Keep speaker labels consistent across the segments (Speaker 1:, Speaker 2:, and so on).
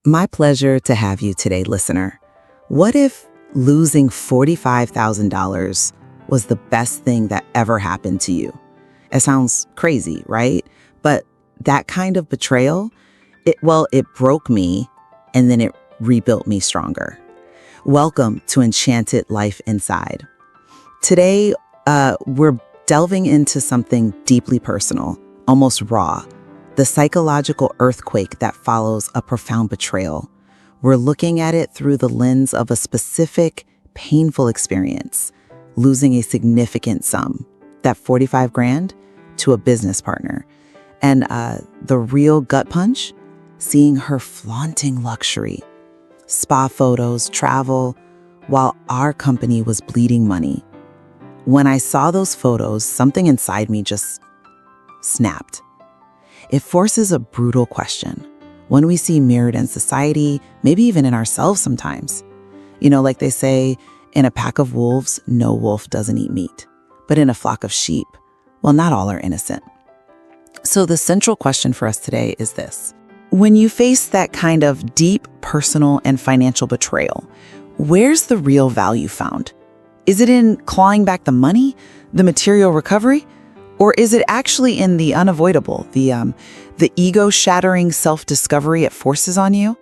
Speaker 1: My pleasure to have you today, listener. What if losing $45,000 was the best thing that ever happened to you? It sounds crazy, right? But that kind of betrayal, it broke me and then it rebuilt me stronger. Welcome to Enchanted Life Inside. Today, we're delving into something deeply personal, almost raw, the psychological earthquake that follows a profound betrayal. We're looking at it through the lens of a specific, painful experience, losing a significant sum, that 45 grand, to a business partner. And the real gut punch, seeing her flaunting luxury, spa photos, travel, while our company was bleeding money. When I saw those photos, something inside me just snapped. It forces a brutal question. One we see mirrored in society, maybe even in ourselves sometimes. You know, like they say, in a pack of wolves, no wolf doesn't eat meat. But in a flock of sheep, well, not all are innocent. So the central question for us today is this. When you face that kind of deep personal and financial betrayal, where's the real value found? Is it in clawing back the money, the material recovery? Or is it actually in the unavoidable, the ego-shattering self-discovery it forces on you?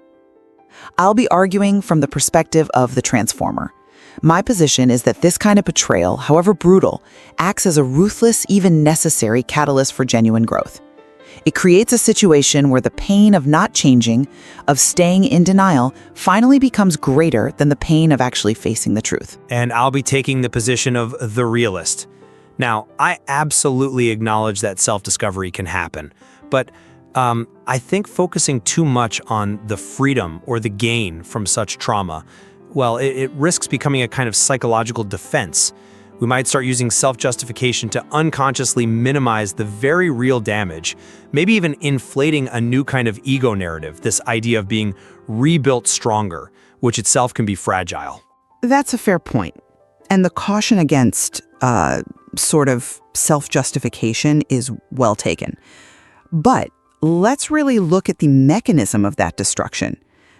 Speaker 1: I'll be arguing from the perspective of the transformer. My position is that this kind of betrayal, however brutal, acts as a ruthless, even necessary catalyst for genuine growth. It creates a situation where the pain of not changing, of staying in denial, finally becomes greater than the pain of actually facing the truth.
Speaker 2: And I'll be taking the position of the realist. Now, I absolutely acknowledge that self-discovery can happen, but I think focusing too much on the freedom or the gain from such trauma, well, it risks becoming a kind of psychological defense. We might start using self-justification to unconsciously minimize the very real damage, maybe even inflating a new kind of ego narrative, this idea of being rebuilt stronger, which itself can be fragile.
Speaker 3: That's a fair point. And the caution against sort of self-justification is well taken. But let's really look at the mechanism of that destruction,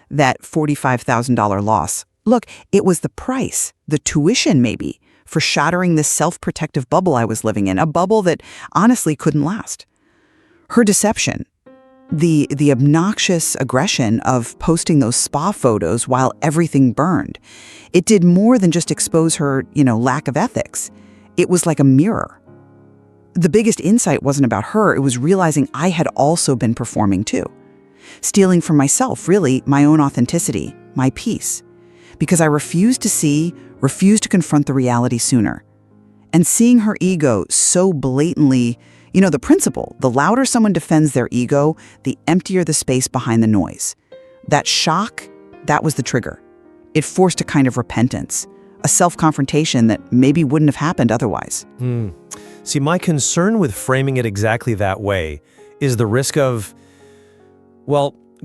Speaker 3: that $45,000 loss. Look, it was the price, the tuition maybe, for shattering this self-protective bubble I was living in, a bubble that honestly couldn't last. Her deception, the obnoxious aggression of posting those spa photos while everything burned, it did more than just expose her, lack of ethics. It was like a mirror. The biggest insight wasn't about her, it was realizing I had also been performing too. Stealing from myself, really, my own authenticity, my peace. Because I refused to confront the reality sooner. And seeing her ego so blatantly, the principle, the louder someone defends their ego, the emptier the space behind the noise. That shock, that was the trigger. It forced a kind of repentance, a self-confrontation that maybe wouldn't have happened otherwise.
Speaker 4: See, my concern with framing it exactly that way is the risk of,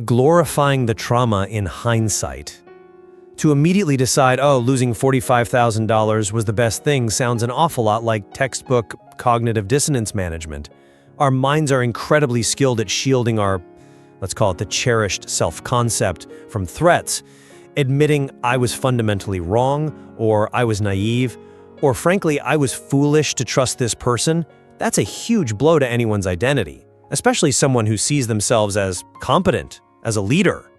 Speaker 4: glorifying the trauma in hindsight. To immediately decide, losing $45,000 was the best thing sounds an awful lot like textbook cognitive dissonance management. Our minds are incredibly skilled at shielding our, let's call it the cherished self-concept, from threats. Admitting I was fundamentally wrong, or I was naive, or frankly, I was foolish to trust this person, that's a huge blow to anyone's identity, especially someone who sees themselves as competent, as a leader.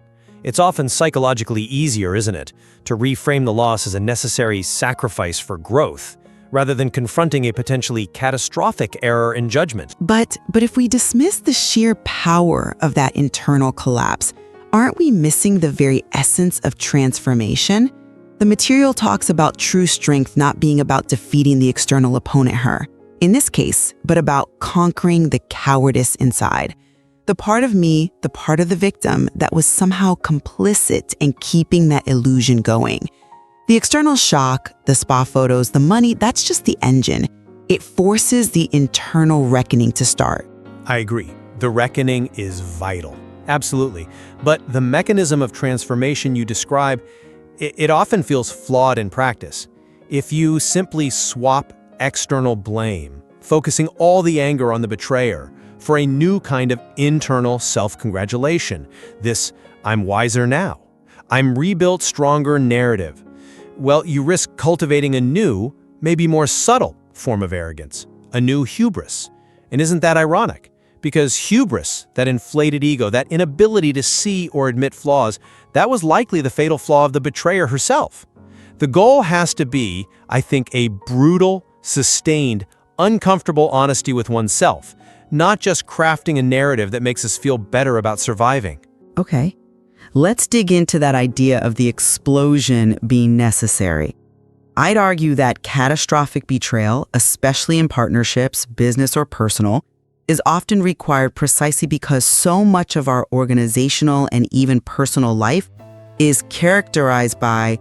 Speaker 4: It's often psychologically easier, isn't it, to reframe the loss as a necessary sacrifice for growth, rather than confronting a potentially catastrophic error in judgment.
Speaker 5: But if we dismiss the sheer power of that internal collapse, aren't we missing the very essence of transformation? The material talks about true strength not being about defeating the external opponent, her, in this case, but about conquering the cowardice inside. The part of me, the part of the victim that was somehow complicit in keeping that illusion going. The external shock, the spa photos, the money, that's just the engine. It forces the internal reckoning to start.
Speaker 4: I agree. The reckoning is vital. Absolutely. But the mechanism of transformation you describe, it often feels flawed in practice. If you simply swap external blame, focusing all the anger on the betrayer, for a new kind of internal self-congratulation. This "I'm wiser now, I'm rebuilt stronger" narrative. Well, you risk cultivating a new, maybe more subtle form of arrogance, a new hubris. And isn't that ironic? Because hubris, that inflated ego, that inability to see or admit flaws, that was likely the fatal flaw of the betrayer herself. The goal has to be, I think, a brutal, sustained, uncomfortable honesty with oneself, not just crafting a narrative that makes us feel better about surviving.
Speaker 5: Okay, let's dig into that idea of the explosion being necessary. I'd argue that catastrophic betrayal, especially in partnerships, business or personal, is often required precisely because so much of our organizational and even personal life is characterized by,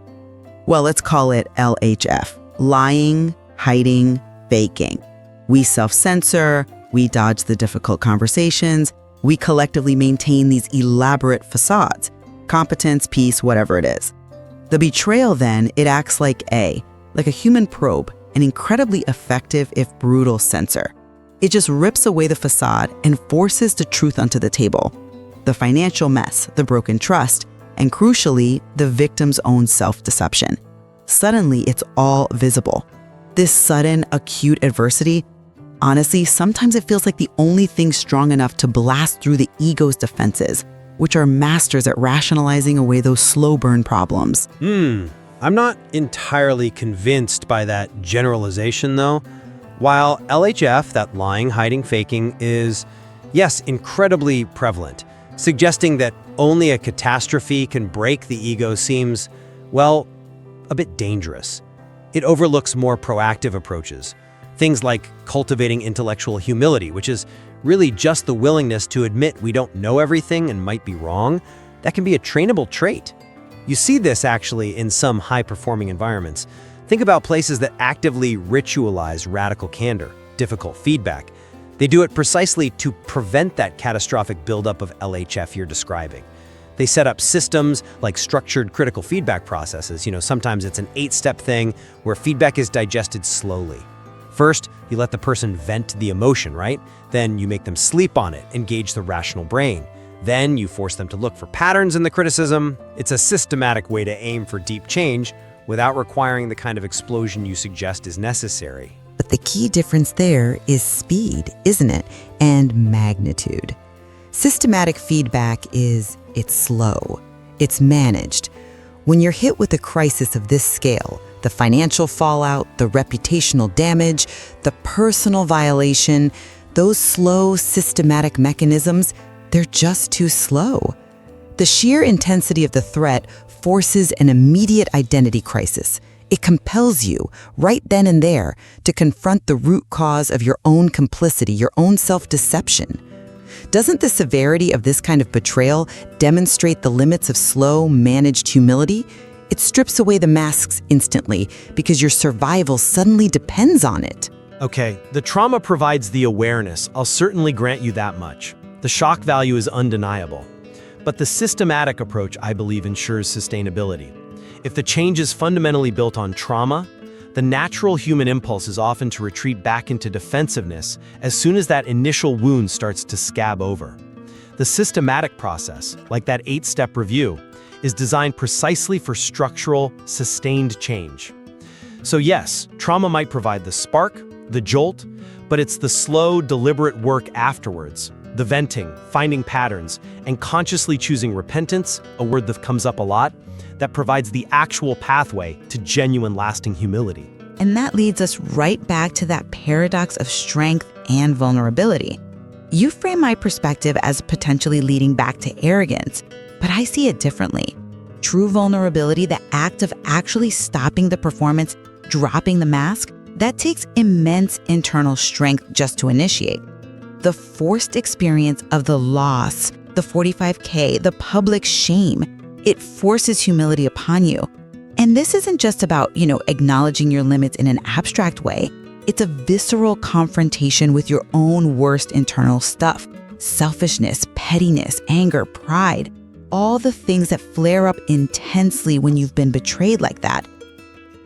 Speaker 5: well, let's call it LHF, lying, hiding, faking. We self-censor, we dodge the difficult conversations, we collectively maintain these elaborate facades, competence, peace, whatever it is. The betrayal then, it acts like a human probe, an incredibly effective if brutal censor. It just rips away the facade and forces the truth onto the table. The financial mess, the broken trust, and crucially, the victim's own self-deception. Suddenly, it's all visible. This sudden, acute adversity, honestly, sometimes it feels like the only thing strong enough to blast through the ego's defenses, which are masters at rationalizing away those slow burn problems.
Speaker 2: I'm not entirely convinced by that generalization, though. While LHF, that lying, hiding, faking, is, yes, incredibly prevalent, suggesting that only a catastrophe can break the ego seems, well, a bit dangerous. It overlooks more proactive approaches, things like cultivating intellectual humility, which is really just the willingness to admit we don't know everything and might be wrong. That can be a trainable trait. You see this actually in some high-performing environments. Think about places that actively ritualize radical candor, difficult feedback. They do it precisely to prevent that catastrophic buildup of LHF you're describing. They set up systems like structured critical feedback processes. Sometimes it's an 8-step thing where feedback is digested slowly. First, you let the person vent the emotion, right? Then you make them sleep on it, engage the rational brain. Then you force them to look for patterns in the criticism. It's a systematic way to aim for deep change without requiring the kind of explosion you suggest is necessary.
Speaker 1: But the key difference there is speed, isn't it? And magnitude. Systematic feedback it's slow, it's managed. When you're hit with a crisis of this scale, the financial fallout, the reputational damage, the personal violation, those slow, systematic mechanisms, they're just too slow. The sheer intensity of the threat forces an immediate identity crisis. It compels you, right then and there, to confront the root cause of your own complicity, your own self-deception. Doesn't the severity of this kind of betrayal demonstrate the limits of slow, managed humility? It strips away the masks instantly because your survival suddenly depends on it.
Speaker 4: Okay, the trauma provides the awareness. I'll certainly grant you that much. The shock value is undeniable. But the systematic approach, I believe, ensures sustainability. If the change is fundamentally built on trauma, the natural human impulse is often to retreat back into defensiveness as soon as that initial wound starts to scab over. The systematic process, like that 8-step review, is designed precisely for structural, sustained change. So yes, trauma might provide the spark, the jolt, but it's the slow, deliberate work afterwards, the venting, finding patterns, and consciously choosing repentance, a word that comes up a lot, that provides the actual pathway to genuine, lasting humility.
Speaker 1: And that leads us right back to that paradox of strength and vulnerability. You frame my perspective as potentially leading back to arrogance, but I see it differently. True vulnerability, the act of actually stopping the performance, dropping the mask, that takes immense internal strength just to initiate. The forced experience of the loss, the 45K, the public shame, it forces humility upon you. And this isn't just about, acknowledging your limits in an abstract way. It's a visceral confrontation with your own worst internal stuff. Selfishness, pettiness, anger, pride, all the things that flare up intensely when you've been betrayed like that.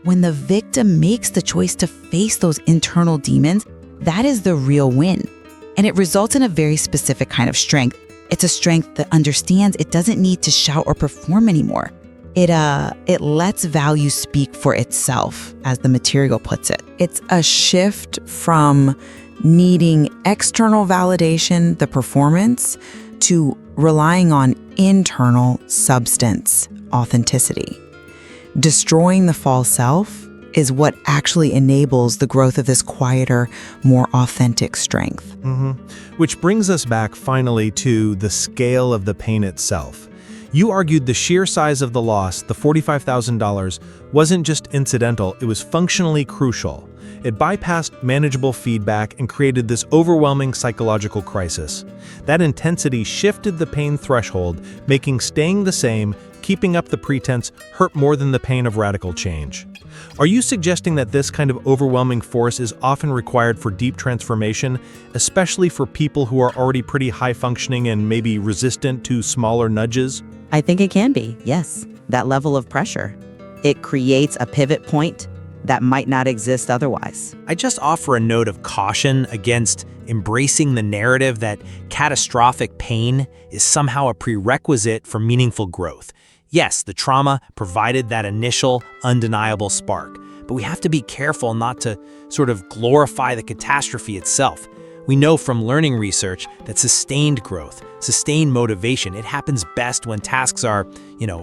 Speaker 1: When the victim makes the choice to face those internal demons, that is the real win.
Speaker 5: And it results in a very specific kind of strength. It's a strength that understands it doesn't need to shout or perform anymore. It lets value speak for itself, as the material puts it. It's a shift from needing external validation, the performance, to relying on internal substance, authenticity. Destroying the false self is what actually enables the growth of this quieter, more authentic strength.
Speaker 4: Which brings us back finally to the scale of the pain itself. You argued the sheer size of the loss, the $45,000, wasn't just incidental, it was functionally crucial. It bypassed manageable feedback and created this overwhelming psychological crisis. That intensity shifted the pain threshold, making staying the same, keeping up the pretense, hurt more than the pain of radical change. Are you suggesting that this kind of overwhelming force is often required for deep transformation, especially for people who are already pretty high-functioning and maybe resistant to smaller nudges?
Speaker 1: I think it can be, yes. That level of pressure. It creates a pivot point that might not exist otherwise.
Speaker 2: I just offer a note of caution against embracing the narrative that catastrophic pain is somehow a prerequisite for meaningful growth. Yes, the trauma provided that initial, undeniable spark, but we have to be careful not to sort of glorify the catastrophe itself. We know from learning research that sustained growth, sustained motivation, it happens best when tasks are,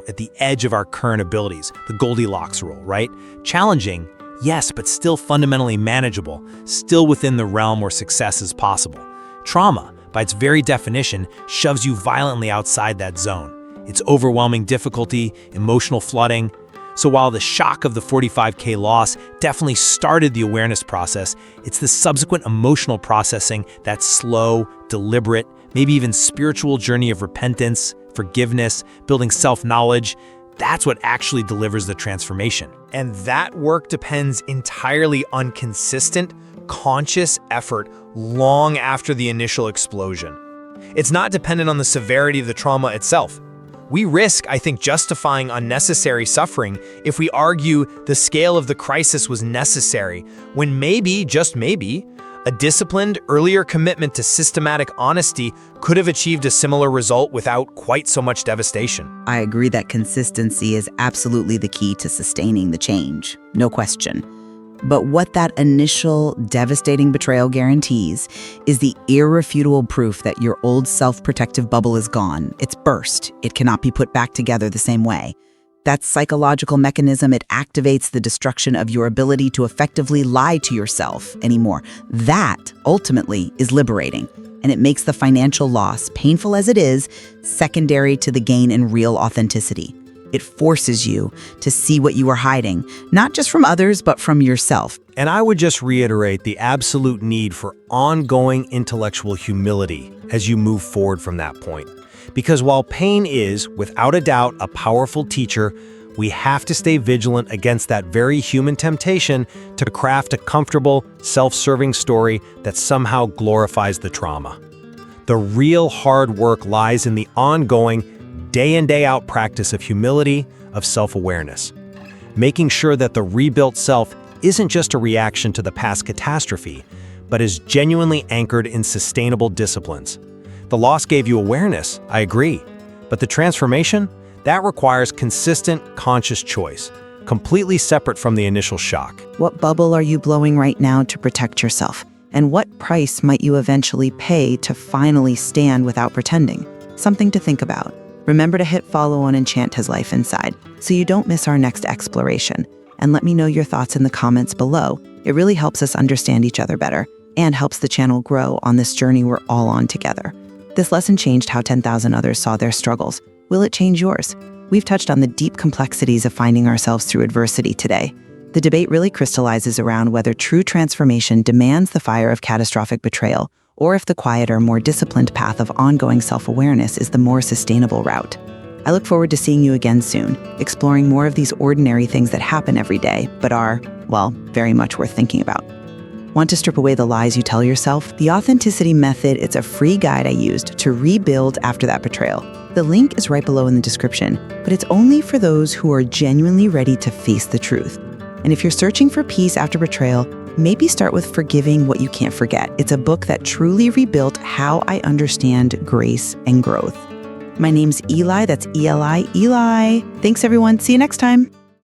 Speaker 2: at the edge of our current abilities, the Goldilocks rule, right? Challenging, yes, but still fundamentally manageable, still within the realm where success is possible. Trauma, by its very definition, shoves you violently outside that zone. It's overwhelming difficulty, emotional flooding. So while the shock of the $45K loss definitely started the awareness process, it's the subsequent emotional processing, that slow, deliberate, maybe even spiritual journey of repentance, forgiveness, building self-knowledge. That's what actually delivers the transformation.
Speaker 6: And that work depends entirely on consistent, conscious effort long after the initial explosion. It's not dependent on the severity of the trauma itself. We risk, I think, justifying unnecessary suffering if we argue the scale of the crisis was necessary, when maybe, just maybe, a disciplined, earlier commitment to systematic honesty could have achieved a similar result without quite so much devastation.
Speaker 1: I agree that consistency is absolutely the key to sustaining the change, no question. But what that initial devastating betrayal guarantees is the irrefutable proof that your old self-protective bubble is gone. It's burst. It cannot be put back together the same way. That psychological mechanism, it activates the destruction of your ability to effectively lie to yourself anymore. That, ultimately, is liberating. And it makes the financial loss, painful as it is, secondary to the gain in real authenticity. It forces you to see what you are hiding, not just from others, but from yourself.
Speaker 4: And I would just reiterate the absolute need for ongoing intellectual humility as you move forward from that point. Because while pain is, without a doubt, a powerful teacher, we have to stay vigilant against that very human temptation to craft a comfortable, self-serving story that somehow glorifies the trauma. The real hard work lies in the ongoing, day in, day out practice of humility, of self-awareness. Making sure that the rebuilt self isn't just a reaction to the past catastrophe, but is genuinely anchored in sustainable disciplines. The loss gave you awareness, I agree, but the transformation, that requires consistent, conscious choice, completely separate from the initial shock.
Speaker 5: What bubble are you blowing right now to protect yourself? And what price might you eventually pay to finally stand without pretending? Something to think about. Remember to hit follow on Enchanted Life Inside so you don't miss our next exploration. And let me know your thoughts in the comments below. It really helps us understand each other better and helps the channel grow on this journey we're all on together. This lesson changed how 10,000 others saw their struggles. Will it change yours? We've touched on the deep complexities of finding ourselves through adversity today. The debate really crystallizes around whether true transformation demands the fire of catastrophic betrayal, or if the quieter, more disciplined path of ongoing self-awareness is the more sustainable route. I look forward to seeing you again soon, exploring more of these ordinary things that happen every day, but are, well, very much worth thinking about. Want to strip away the lies you tell yourself? The Authenticity Method, it's a free guide I used to rebuild after that betrayal. The link is right below in the description, but it's only for those who are genuinely ready to face the truth. And if you're searching for peace after betrayal, maybe start with Forgiving What You Can't Forget. It's a book that truly rebuilt how I understand grace and growth. My name's Eli, that's E-L-I, Eli. Thanks everyone, see you next time.